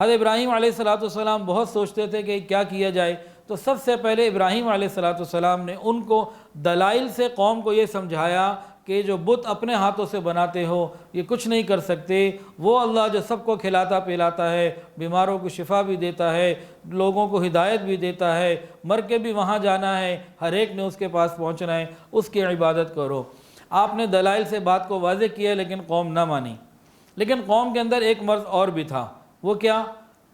حضرت ابراہیم علیہ السلام بہت سوچتے تھے کہ کیا کیا جائے، تو سب سے پہلے ابراہیم علیہ السلام نے ان کو دلائل سے قوم کو یہ سمجھایا کہ جو بت اپنے ہاتھوں سے بناتے ہو یہ کچھ نہیں کر سکتے، وہ اللہ جو سب کو کھلاتا پلاتا ہے، بیماروں کو شفا بھی دیتا ہے، لوگوں کو ہدایت بھی دیتا ہے، مر کے بھی وہاں جانا ہے، ہر ایک نے اس کے پاس پہنچنا ہے، اس کی عبادت کرو۔ آپ نے دلائل سے بات کو واضح کیا لیکن قوم نہ مانی۔ لیکن قوم کے اندر ایک مرض اور بھی تھا، وہ کیا؟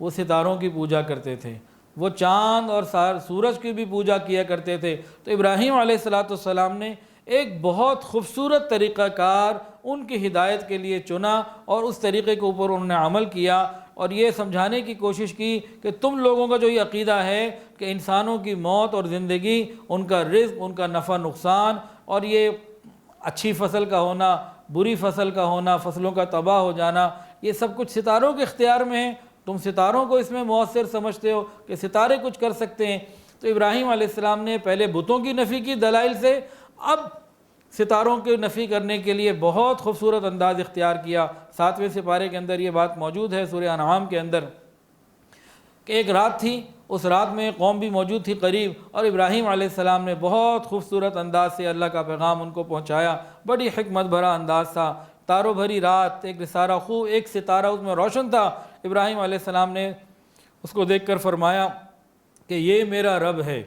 وہ ستاروں کی پوجا کرتے تھے، وہ چاند اور سورج کی بھی پوجا کیا کرتے تھے۔ تو ابراہیم علیہ السلام نے ایک بہت خوبصورت طریقہ کار ان کی ہدایت کے لیے چنا، اور اس طریقے کے اوپر انہوں نے عمل کیا، اور یہ سمجھانے کی کوشش کی کہ تم لوگوں کا جو یہ عقیدہ ہے کہ انسانوں کی موت اور زندگی، ان کا رزق، ان کا نفع نقصان، اور یہ اچھی فصل کا ہونا، بری فصل کا ہونا، فصلوں کا تباہ ہو جانا، یہ سب کچھ ستاروں کے اختیار میں ہے، تم ستاروں کو اس میں مؤثر سمجھتے ہو کہ ستارے کچھ کر سکتے ہیں۔ تو ابراہیم علیہ السلام نے پہلے بتوں کی نفی کی دلائل سے، اب ستاروں کی نفی کرنے کے لیے بہت خوبصورت انداز اختیار کیا۔ 7ویں سپارے کے اندر یہ بات موجود ہے سورہ انعام کے اندر، کہ ایک رات تھی، اس رات میں قوم بھی موجود تھی قریب، اور ابراہیم علیہ السلام نے بہت خوبصورت انداز سے اللہ کا پیغام ان کو پہنچایا، بڑی حکمت بھرا انداز تھا۔ تاروں بھری رات، ایک سارا خوب، ایک ستارہ اس میں روشن تھا۔ ابراہیم علیہ السلام نے اس کو دیکھ کر فرمایا کہ یہ میرا رب ہے،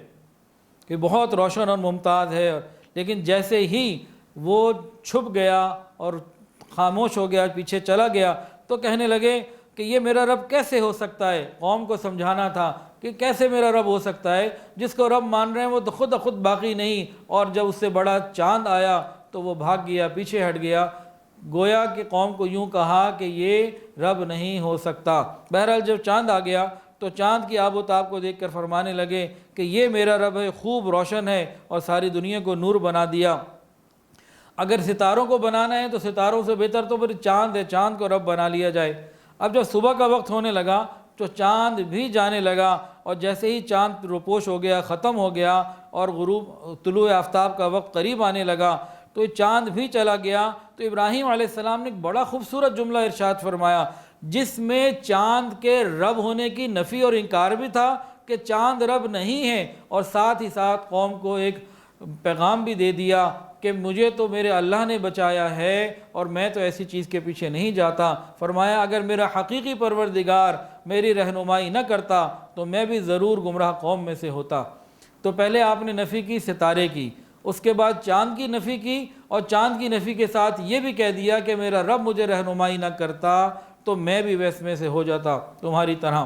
کہ بہت روشن اور ممتاز ہے۔ لیکن جیسے ہی وہ چھپ گیا اور خاموش ہو گیا، پیچھے چلا گیا، تو کہنے لگے کہ یہ میرا رب کیسے ہو سکتا ہے؟ قوم کو سمجھانا تھا کہ کیسے میرا رب ہو سکتا ہے، جس کو رب مان رہے ہیں وہ تو خود باقی نہیں۔ اور جب اس سے بڑا چاند آیا تو وہ بھاگ گیا، پیچھے ہٹ گیا، گویا کہ قوم کو یوں کہا کہ یہ رب نہیں ہو سکتا۔ بہرحال جب چاند آ گیا تو چاند کی آب و تاب کو دیکھ کر فرمانے لگے کہ یہ میرا رب ہے، خوب روشن ہے اور ساری دنیا کو نور بنا دیا۔ اگر ستاروں کو بنانا ہے تو ستاروں سے بہتر تو پھر چاند ہے، چاند کو رب بنا لیا جائے۔ اب جب صبح کا وقت ہونے لگا تو چاند بھی جانے لگا، اور جیسے ہی چاند روپوش ہو گیا، ختم ہو گیا، اور طلوع آفتاب کا وقت قریب آنے لگا تو چاند بھی چلا گیا۔ تو ابراہیم علیہ السلام نے ایک بڑا خوبصورت جملہ ارشاد فرمایا، جس میں چاند کے رب ہونے کی نفی اور انکار بھی تھا کہ چاند رب نہیں ہے، اور ساتھ ہی ساتھ قوم کو ایک پیغام بھی دے دیا کہ مجھے تو میرے اللہ نے بچایا ہے، اور میں تو ایسی چیز کے پیچھے نہیں جاتا۔ فرمایا اگر میرا حقیقی پروردگار میری رہنمائی نہ کرتا تو میں بھی ضرور گمراہ قوم میں سے ہوتا۔ تو پہلے آپ نے نفی کی ستارے کی، اس کے بعد چاند کی نفی کی، اور چاند کی نفی کے ساتھ یہ بھی کہہ دیا کہ میرا رب مجھے رہنمائی نہ کرتا تو میں بھی ویس میں سے ہو جاتا تمہاری طرح۔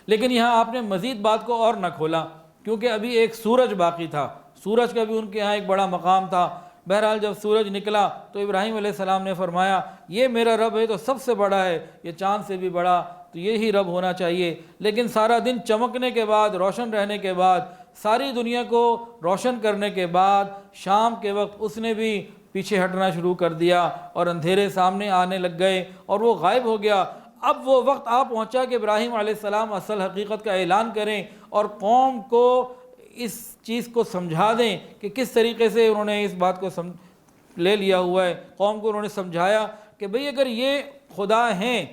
لیکن یہاں آپ نے مزید بات کو اور نہ کھولا، کیونکہ ابھی ایک سورج باقی تھا، سورج کا بھی ان کے ہاں ایک بڑا مقام تھا۔ بہرحال جب سورج نکلا تو ابراہیم علیہ السلام نے فرمایا یہ میرا رب ہے تو سب سے بڑا ہے، یہ چاند سے بھی بڑا، تو یہی رب ہونا چاہیے۔ لیکن سارا دن چمکنے کے بعد، روشن رہنے کے بعد، ساری دنیا کو روشن کرنے کے بعد، شام کے وقت اس نے بھی پیچھے ہٹنا شروع کر دیا، اور اندھیرے سامنے آنے لگ گئے، اور وہ غائب ہو گیا۔ اب وہ وقت آ پہنچا کہ ابراہیم علیہ السلام اصل حقیقت کا اعلان کریں اور قوم کو اس چیز کو سمجھا دیں کہ کس طریقے سے انہوں نے اس بات کو لے لیا ہوا ہے۔ قوم کو انہوں نے سمجھایا کہ بھئی اگر یہ خدا ہیں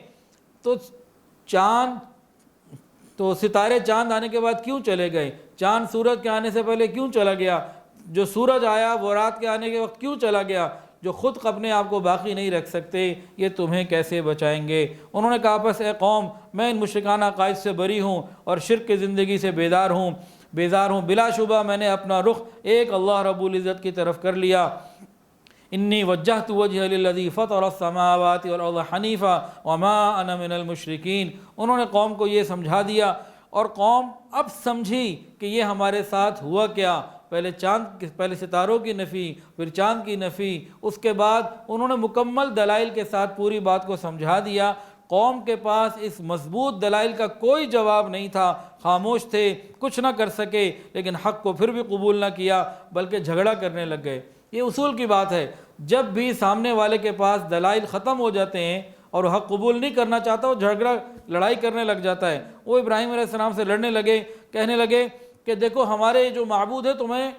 تو ستارے چاند آنے کے بعد کیوں چلے گئے؟ چاند سورج کے آنے سے پہلے کیوں چلا گیا؟ جو سورج آیا وہ رات کے آنے کے وقت کیوں چلا گیا؟ جو خود اپنے آپ کو باقی نہیں رکھ سکتے، یہ تمہیں کیسے بچائیں گے؟ انہوں نے کہا بس اے قوم، میں ان مشرکانہ عقائد سے بری ہوں اور شرک کی زندگی سے بیزار ہوں۔ بلا شبہ میں نے اپنا رخ ایک اللہ رب العزت کی طرف کر لیا۔ انی وجہت وجہ للذی فطر السماوات والارض حنیفا وما انا من المشرکین۔ انہوں نے قوم کو یہ سمجھا دیا، اور قوم اب سمجھی کہ یہ ہمارے ساتھ ہوا کیا۔ پہلے ستاروں کی نفی، پھر چاند کی نفی، اس کے بعد انہوں نے مکمل دلائل کے ساتھ پوری بات کو سمجھا دیا۔ قوم کے پاس اس مضبوط دلائل کا کوئی جواب نہیں تھا، خاموش تھے، کچھ نہ کر سکے، لیکن حق کو پھر بھی قبول نہ کیا بلکہ جھگڑا کرنے لگ گئے۔ یہ اصول کی بات ہے، جب بھی سامنے والے کے پاس دلائل ختم ہو جاتے ہیں اور وہ حق قبول نہیں کرنا چاہتا، وہ لڑائی کرنے لگ جاتا ہے۔ وہ ابراہیم علیہ السلام سے لڑنے لگے، کہنے لگے کہ دیکھو ہمارے جو معبود ہے تمہیں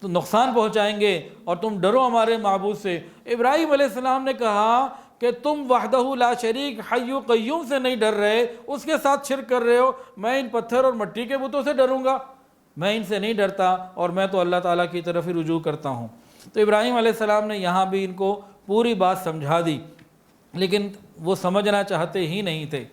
نقصان پہنچائیں گے، اور تم ڈرو ہمارے معبود سے۔ ابراہیم علیہ السلام نے کہا کہ تم وحدہ لا شریک حی قیوم سے نہیں ڈر رہے، اس کے ساتھ شرک کر رہے ہو، میں ان پتھر اور مٹی کے بتوں سے ڈروں گا؟ میں ان سے نہیں ڈرتا، اور میں تو اللہ تعالیٰ کی طرف ہی رجوع کرتا ہوں۔ تو ابراہیم علیہ السلام نے یہاں بھی ان کو پوری بات سمجھا دی، لیکن وہ سمجھنا چاہتے ہی نہیں تھے۔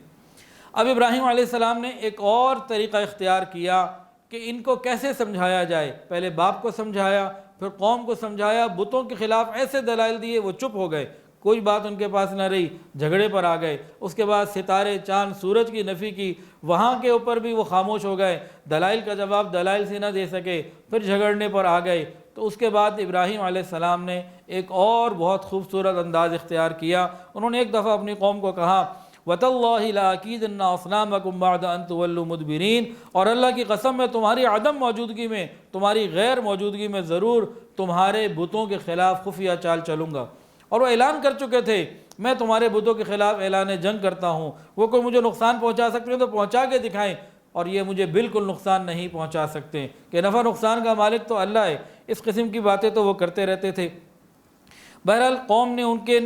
اب ابراہیم علیہ السلام نے ایک اور طریقہ اختیار کیا کہ ان کو کیسے سمجھایا جائے۔ پہلے باپ کو سمجھایا، پھر قوم کو سمجھایا، بتوں کے خلاف ایسے دلائل دیے وہ چپ ہو گئے، کوئی بات ان کے پاس نہ رہی، جھگڑے پر آ گئے۔ اس کے بعد ستارے، چاند، سورج کی نفی کی، وہاں کے اوپر بھی وہ خاموش ہو گئے، دلائل کا جواب دلائل سے نہ دے سکے، پھر جھگڑنے پر آ گئے۔ تو اس کے بعد ابراہیم علیہ السلام نے ایک اور بہت خوبصورت انداز اختیار کیا۔ انہوں نے ایک دفعہ اپنی قوم کو کہا وَتَاللَّهِ لَأَكِيدَنَّ أَصْنَامَكُمْ بَعْدَ أَن تُوَلُّوا مُدْبِرِينَ، اور اللہ کی قسم میں تمہاری عدم موجودگی میں، تمہاری غیر موجودگی میں ضرور تمہارے بتوں کے خلاف خفیہ چال چلوں گا۔ اور وہ اعلان کر چکے تھے میں تمہارے بتوں کے خلاف اعلان جنگ کرتا ہوں، وہ کوئی مجھے نقصان پہنچا سکتے ہیں تو پہنچا کے دکھائیں، اور یہ مجھے بالکل نقصان نہیں پہنچا سکتے، کہ نفع نقصان کا مالک تو اللہ ہے۔ اس قسم کی باتیں تو وہ کرتے رہتے تھے۔ بہرحال قوم نے ان کے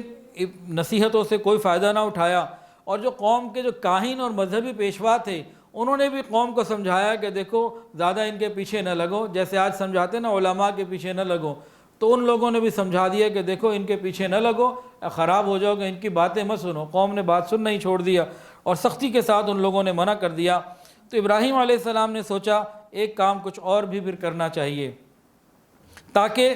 نصیحتوں سے کوئی فائدہ نہ اٹھایا، اور جو قوم کے جو کاہن اور مذہبی پیشوا تھے انہوں نے بھی قوم کو سمجھایا کہ دیکھو زیادہ ان کے پیچھے نہ لگو، جیسے آج سمجھاتے نا علماء کے پیچھے نہ لگو، تو ان لوگوں نے بھی سمجھا دیا کہ دیکھو ان کے پیچھے نہ لگو، خراب ہو جاؤ گے، ان کی باتیں مت سنو۔ قوم نے بات سننا ہی چھوڑ دیا، اور سختی کے ساتھ ان لوگوں نے منع کر دیا۔ تو ابراہیم علیہ السلام نے سوچا ایک کام کچھ اور بھی پھر کرنا چاہیے، تاکہ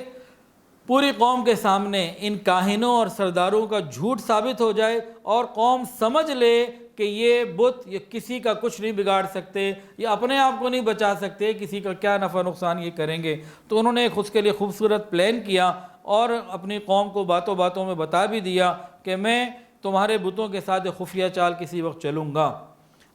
پوری قوم کے سامنے ان کاہنوں اور سرداروں کا جھوٹ ثابت ہو جائے، اور قوم سمجھ لے کہ یہ بت یہ کسی کا کچھ نہیں بگاڑ سکتے، یہ اپنے آپ کو نہیں بچا سکتے، کسی کا کیا نفع نقصان یہ کریں گے۔ تو انہوں نے ایک اس کے لیے خوبصورت پلان کیا، اور اپنی قوم کو باتوں باتوں میں بتا بھی دیا کہ میں تمہارے بتوں کے ساتھ ایک خفیہ چال کسی وقت چلوں گا۔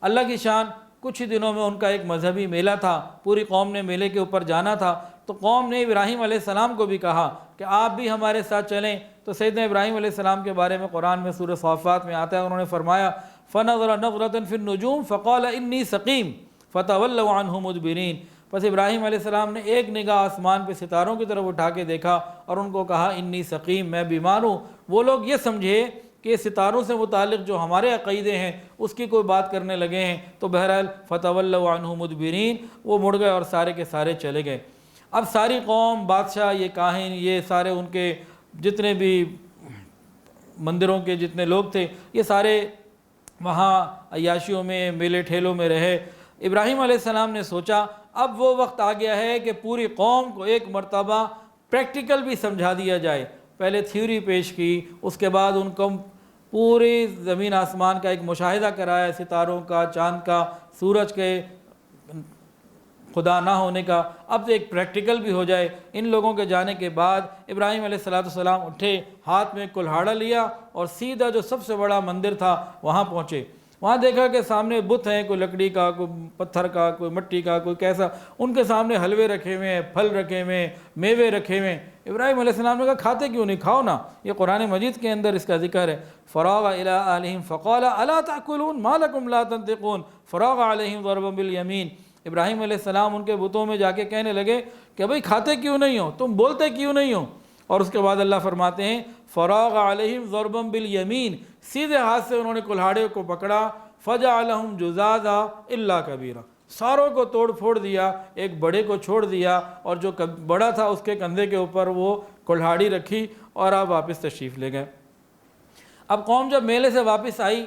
اللہ کی شان، کچھ ہی دنوں میں ان کا ایک مذہبی میلہ تھا، پوری قوم نے میلے کے اوپر جانا تھا۔ تو قوم نے ابراہیم علیہ السلام کو بھی کہا کہ آپ بھی ہمارے ساتھ چلیں۔ تو سیدنا ابراہیم علیہ السلام کے بارے میں قرآن میں سورہ صافات میں آتا ہے، انہوں نے فرمایا فَنَظَرَ نَظْرَةً فِي النُّجُومِ فَقَالَ إِنِّي سَقِيمٌ فَتَوَلَّوْا عَنْهُ مُدْبِرِينَ۔ پس ابراہیم علیہ السلام نے ایک نگاہ آسمان پہ ستاروں کی طرف اٹھا کے دیکھا، اور ان کو کہا انی سقیم، میں بیمار ہوں۔ وہ لوگ یہ سمجھے کہ ستاروں سے متعلق جو ہمارے عقیدے ہیں اس کی کوئی بات کرنے لگے ہیں۔ تو بہرحال فَتَوَلَّوْا عَنْهُ مُدْبِرِينَ، وہ مڑ گئے اور سارے کے سارے چلے گئے۔ اب ساری قوم، بادشاہ، یہ کاہن، یہ سارے ان کے جتنے بھی مندروں کے جتنے لوگ تھے، یہ سارے وہاں عیاشیوں میں، میلے ٹھیلوں میں رہے۔ ابراہیم علیہ السلام نے سوچا اب وہ وقت آ گیا ہے کہ پوری قوم کو ایک مرتبہ پریکٹیکل بھی سمجھا دیا جائے۔ پہلے تھیوری پیش کی، اس کے بعد ان کو پوری زمین آسمان کا ایک مشاہدہ کرایا، ستاروں کا، چاند کا، سورج کے خدا نہ ہونے کا۔ اب تو ایک پریکٹیکل بھی ہو جائے۔ ان لوگوں کے جانے کے بعد ابراہیم علیہ السلام اٹھے، ہاتھ میں کلہاڑا لیا، اور سیدھا جو سب سے بڑا مندر تھا وہاں پہنچے۔ وہاں دیکھا کہ سامنے بت ہیں، کوئی لکڑی کا، کوئی پتھر کا، کوئی مٹی کا، کوئی کیسا۔ ان کے سامنے حلوے رکھے ہوئے ہیں، پھل رکھے ہوئے ہیں، میوے رکھے ہوئے ہیں۔ ابراہیم علیہ السلام نے کہا کھاتے کیوں نہیں، کھاؤ نا، یہ قرآن مجید کے اندر اس کا ذکر ہے۔ فراغ الی اہلہم فقال الا تاکلون ما لکم لا تنطقون فراغ علیہم ضربا بالیمین۔ ابراہیم علیہ السلام ان کے بتوں میں جا کے کہنے لگے کہ بھئی کھاتے کیوں نہیں ہو، تم بولتے کیوں نہیں ہو؟ اور اس کے بعد اللہ فرماتے ہیں فراغ علیہم ضربا بالیمین، سیدھے ہاتھ سے انہوں نے کلہاڑے کو پکڑا، فجعلہم جذاذا الا کبیرا، ساروں کو توڑ پھوڑ دیا، ایک بڑے کو چھوڑ دیا، اور جو بڑا تھا اس کے کندھے کے اوپر وہ کلہاڑی رکھی، اور آپ واپس تشریف لے گئے۔ اب قوم جب میلے سے واپس آئی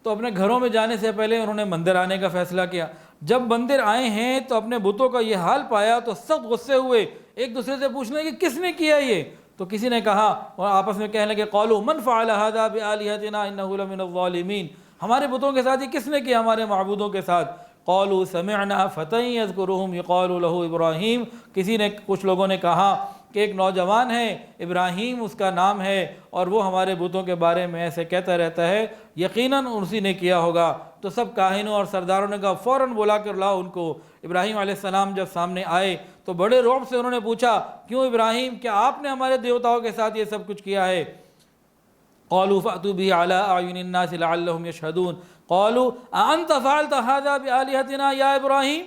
تو اپنے گھروں میں جانے سے پہلے انہوں نے مندر آنے کا فیصلہ کیا۔ جب مندر آئے ہیں تو اپنے بتوں کا یہ حال پایا تو سخت غصے ہوئے، ایک دوسرے سے پوچھنے کہ کس نے کیا یہ؟ تو کسی نے کہا، اور آپس میں کہنے لگے قالوا من فعل هذا بآلهتنا انه لمن الظالمین، ہمارے بتوں کے ساتھ یہ کس نے کیا، ہمارے معبودوں کے ساتھ؟ قالوا سمعنا فتى يذكرهم يقال له ابراہیم، کسی نے، کچھ لوگوں نے کہا کہ ایک نوجوان ہے ابراہیم اس کا نام ہے، اور وہ ہمارے بتوں کے بارے میں ایسے کہتا رہتا ہے، یقیناً اسی نے کیا ہوگا۔ تو سب کاہنوں اور سرداروں نے کہا فوراً بلا کر لاؤ ان کو۔ ابراہیم علیہ السلام جب سامنے آئے تو بڑے رعب سے انہوں نے پوچھا کیوں ابراہیم، کیا آپ نے ہمارے دیوتاؤں کے ساتھ یہ سب کچھ کیا ہے؟ قالوا فأتوا به على أعين الناس لعلهم يشهدون قالوا أأنت فعلت هذا بآلهتنا یا ابراہیم،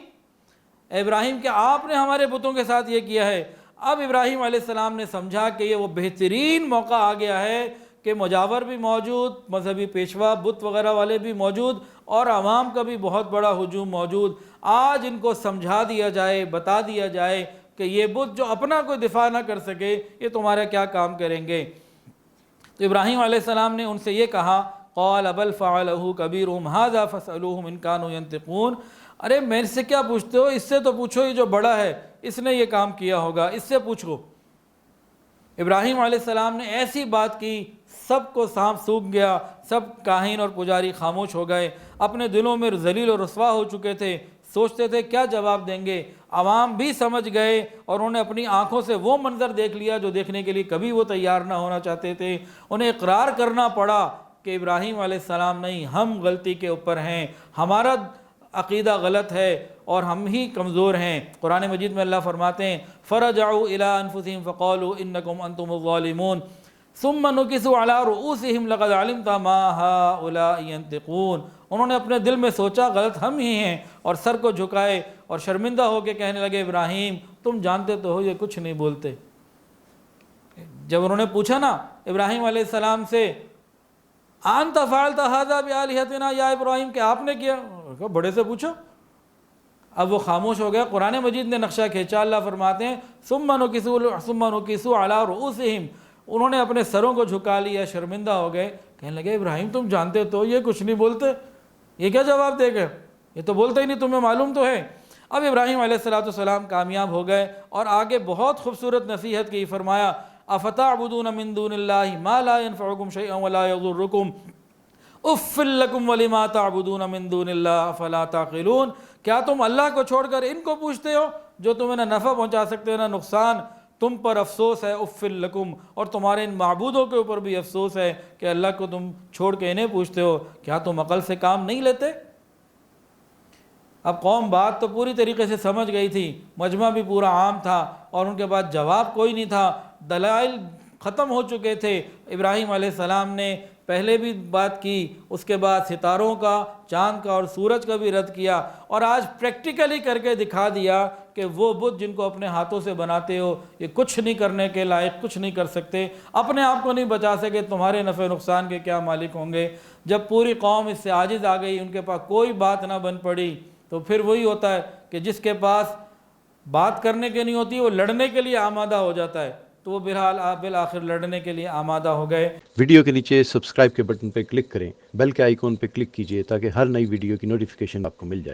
ابراہیم کہ آپ نے ہمارے بتوں کے ساتھ یہ کیا ہے؟ اب ابراہیم علیہ السلام نے سمجھا کہ یہ وہ بہترین موقع آ گیا ہے کہ مجاور بھی موجود، مذہبی پیشوا بت وغیرہ والے بھی موجود، اور عوام کا بھی بہت بڑا ہجوم موجود۔ آج ان کو سمجھا دیا جائے، بتا دیا جائے کہ یہ بت جو اپنا کوئی دفاع نہ کر سکے، یہ تمہارا کیا کام کریں گے۔ تو ابراہیم علیہ السلام نے ان سے یہ کہا، قال بل فعلہ کبیرہم ھذا فاسألوہم ان کانوا ینطقون، ارے میرے سے کیا پوچھتے ہو، اس سے تو پوچھو، یہ جو بڑا ہے اس نے یہ کام کیا ہوگا، اس سے پوچھو۔ ابراہیم علیہ السلام نے ایسی بات کی، سب کو سانپ سونگھ گیا، سب کاہن اور پجاری خاموش ہو گئے، اپنے دلوں میں ذلیل و رسوا ہو چکے تھے، سوچتے تھے کیا جواب دیں گے۔ عوام بھی سمجھ گئے اور انہوں نے اپنی آنکھوں سے وہ منظر دیکھ لیا جو دیکھنے کے لیے کبھی وہ تیار نہ ہونا چاہتے تھے۔ انہیں اقرار کرنا پڑا کہ ابراہیم علیہ السلام نہیں، ہم غلطی کے اوپر ہیں، ہمارا عقیدہ غلط ہے اور ہم ہی کمزور ہیں۔ قرآن مجید میں اللہ فرماتے ہیں فَرَجَعُوا إِلَىٰ أَنفُسِهِمْ فَقَالُوا إِنَّكُمْ أَنْتُمُ الظَّالِمُونَ ثُمَّ نُكِسُوا عَلَىٰ رُؤُوسِهِمْ لَقَدْ عَلِمْتَ مَا هَٰؤُلَاءِ يَنطِقُونَ، انہوں نے اپنے دل میں سوچا غلط ہم ہی ہیں، اور سر کو جھکائے اور شرمندہ ہو کے کہنے لگے ابراہیم تم جانتے تو ہو یہ کچھ نہیں بولتے۔ جب انہوں نے پوچھا نا ابراہیم علیہ السلام سے انت فعلت ھذا بآلہتنا یا ابراہیم، کہ آپ نے کیا، بڑے سے پوچھو۔ اب وہ خاموش ہو گیا۔ قرآن مجید نے نقشہ کھینچا، اللہ فرماتے ہیں ثم نکسوا علی رؤوسہم، انہوں نے اپنے سروں کو جھکا لیا، شرمندہ ہو گئے، کہنے لگے ابراہیم تم جانتے تو یہ کچھ نہیں بولتے، یہ کیا جواب دے گئے، یہ تو بولتے ہی نہیں، تمہیں معلوم تو ہے۔ اب ابراہیم علیہ السلام کامیاب ہو گئے اور آگے بہت خوبصورت نصیحت کی، فرمایا افتعبدون من دون اللہ ما لا ينفعکم شیئا ولا یضرکم اف لکم ولما تعبدون من دون اللہ افلا تعقلون، کیا تم اللہ کو چھوڑ کر ان کو پوچھتے ہو جو تمہیں نہ نفع پہنچا سکتے نہ نقصان، تم پر افسوس ہے، اف لکم، اور تمہارے ان معبودوں کے اوپر بھی افسوس ہے کہ اللہ کو تم چھوڑ کے انہیں پوچھتے ہو، کیا تم عقل سے کام نہیں لیتے۔ اب قوم بات تو پوری طریقے سے سمجھ گئی تھی، مجمع بھی پورا عام تھا اور ان کے بعد جواب کوئی نہیں تھا، دلائل ختم ہو چکے تھے۔ ابراہیم علیہ السلام نے پہلے بھی بات کی، اس کے بعد ستاروں کا، چاند کا اور سورج کا بھی رد کیا، اور آج پریکٹیکلی کر کے دکھا دیا کہ وہ بت جن کو اپنے ہاتھوں سے بناتے ہو یہ کچھ نہیں کرنے کے لائق، کچھ نہیں کر سکتے، اپنے آپ کو نہیں بچا سکے، تمہارے نفع نقصان کے کیا مالک ہوں گے۔ جب پوری قوم اس سے عاجز آ گئی، ان کے پاس کوئی بات نہ بن پڑی، تو پھر وہی ہوتا ہے کہ جس کے پاس بات کرنے کے نہیں ہوتی وہ لڑنے کے لیے آمادہ ہو جاتا ہے، تو وہ بہرحال بالآخر لڑنے کے لیے آمادہ ہو گئے۔ ویڈیو کے نیچے سبسکرائب کے بٹن پہ کلک کریں، بیل کے آئیکن پہ کلک کیجئے تاکہ ہر نئی ویڈیو کی نوٹیفیکیشن آپ کو مل جائے۔